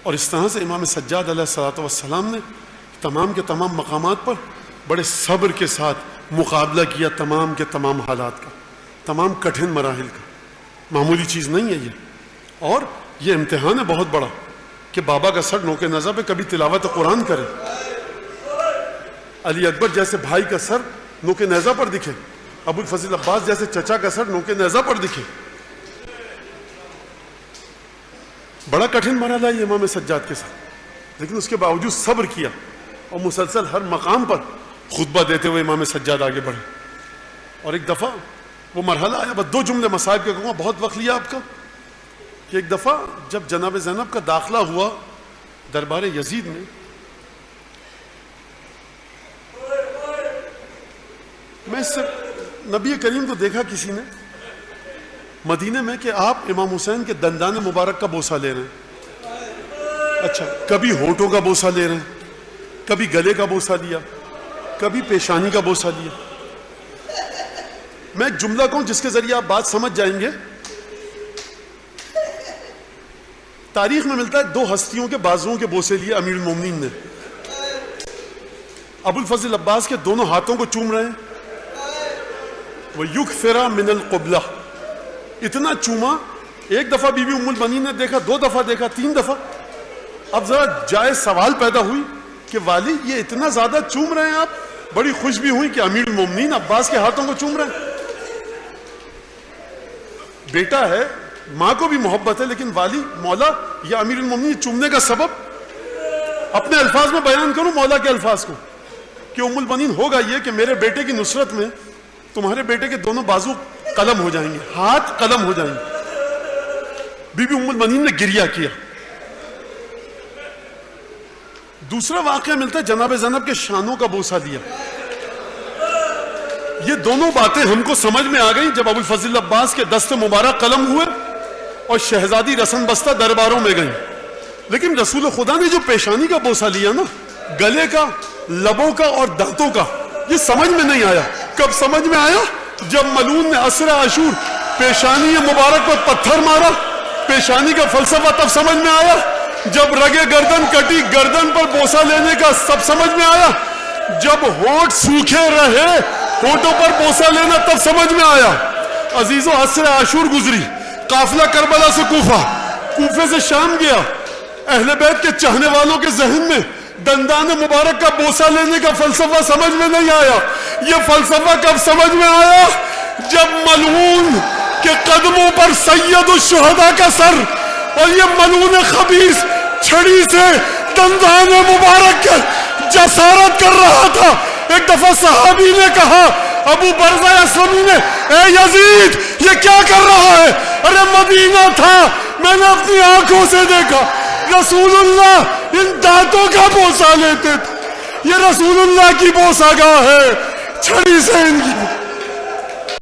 اور اس طرح سے امام سجاد علیہ الصلوۃ والسلام نے تمام کے تمام مقامات پر بڑے صبر کے ساتھ مقابلہ کیا تمام کے تمام حالات کا، تمام کٹھن مراحل کا. معمولی چیز نہیں ہے یہ. اور یہ امتحان ہے بہت بڑا کہ بابا کا سر نوک نظر پہ کبھی تلاوت قرآن کرے، علی اکبر جیسے بھائی کا سر نوک نیزہ پر دکھے، ابو الفضل عباس جیسے چچا کا سر نوک نیزہ پر دکھے. بڑا کٹھن مرحلہ ہے امام سجاد کے ساتھ، لیکن اس کے باوجود صبر کیا اور مسلسل ہر مقام پر خطبہ دیتے ہوئے امام سجاد آگے بڑھے. اور ایک دفعہ وہ مرحلہ آیا، بس 2 جملے مصائب کے کہوں گا، بہت وقت لیا آپ کا، کہ ایک دفعہ جب جناب زینب کا داخلہ ہوا دربار یزید میں، میں اس سے نبی کریم کو دیکھا کسی نے مدینے میں کہ آپ امام حسین کے دندان مبارک کا بوسہ لے رہے ہیں. اچھا، کبھی ہونٹوں کا بوسہ لے رہے ہیں، کبھی گلے کا بوسہ لیا، کبھی پیشانی کا بوسہ لیا. میں ایک جملہ کہوں جس کے ذریعے آپ بات سمجھ جائیں گے. تاریخ میں ملتا ہے 2 ہستیوں کے بازوؤں کے بوسے لیے امیر المومنین نے. ابو الفضل عباس کے دونوں ہاتھوں کو چوم رہے ہیں. وَيُكْفِرَ مِنَ الْقُبْلَةِ، اتنا چوما، ایک دفعہ بی بی ام المؤمنین نے دیکھا، 2 دفعہ دیکھا، 3 دفعہ. اب ذرا جائز سوال پیدا ہوئی کہ والی یہ اتنا زیادہ چوم رہے ہیں آپ؟ بڑی خوش بھی ہوئی کہ امیر المومنین عباس کے ہاتھوں کو چوم رہے ہیں. بیٹا ہے، ماں کو بھی محبت ہے، لیکن والی مولا یا امیر المومنین چومنے کا سبب اپنے الفاظ میں بیان کروں مولا کے الفاظ کو کہ ام المؤمنین ہوگا یہ کہ میرے بیٹے کی نصرت میں تمہارے بیٹے کے دونوں بازو قلم ہو جائیں گے، ہاتھ قلم ہو جائیں گے. بی بی ام المؤمنین نے گریہ کیا. دوسرا واقعہ ملتا ہے جناب زینب کے شانوں کا بوسہ دیا. یہ دونوں باتیں ہم کو سمجھ میں آ گئیں جب ابو الفضل عباس کے دست مبارک قلم ہوئے اور شہزادی رسن بستہ درباروں میں گئیں. لیکن رسول خدا نے جو پیشانی کا بوسہ لیا نا، گلے کا، لبوں کا اور دانتوں کا، یہ سمجھ میں نہیں آیا. کب سمجھ میں آیا؟ جب ملعون نے اسرا عاشور پیشانی مبارک پر پتھر مارا. پیشانی کا فلسفہ تب سمجھ میں آیا جب رگے گردن کٹی، گردن پر بوسہ لینے کا سب سمجھ میں آیا. جب ہونٹ سوکھے رہے، ہونٹوں پر بوسہ لینا تب سمجھ میں آیا. عزیزو، اسرا عاشور گزری، قافلہ کربلا سے کوفہ، کوفے سے شام گیا. اہل بیت کے چاہنے والوں کے ذہن میں دندان مبارک کا بوسہ لینے کا فلسفہ سمجھ میں نہیں آیا. یہ فلسفہ کب سمجھ میں آیا؟ جب ملعون کے قدموں پر سید الشہداء کا سر اور یہ ملعون خبیث چھڑی سے دندان مبارک کے جسارت کر رہا تھا. ایک دفعہ صحابی نے کہا، ابو برزہ اسلمی نے، اے یزید یہ کیا کر رہا ہے؟ ارے مدینہ تھا، میں نے اپنی آنکھوں سے دیکھا، رسول اللہ ان دانتوں کا بوسہ لیتے تھے. یہ رسول اللہ کی بوسہ گاہ ہے، چھڑی سے ان کی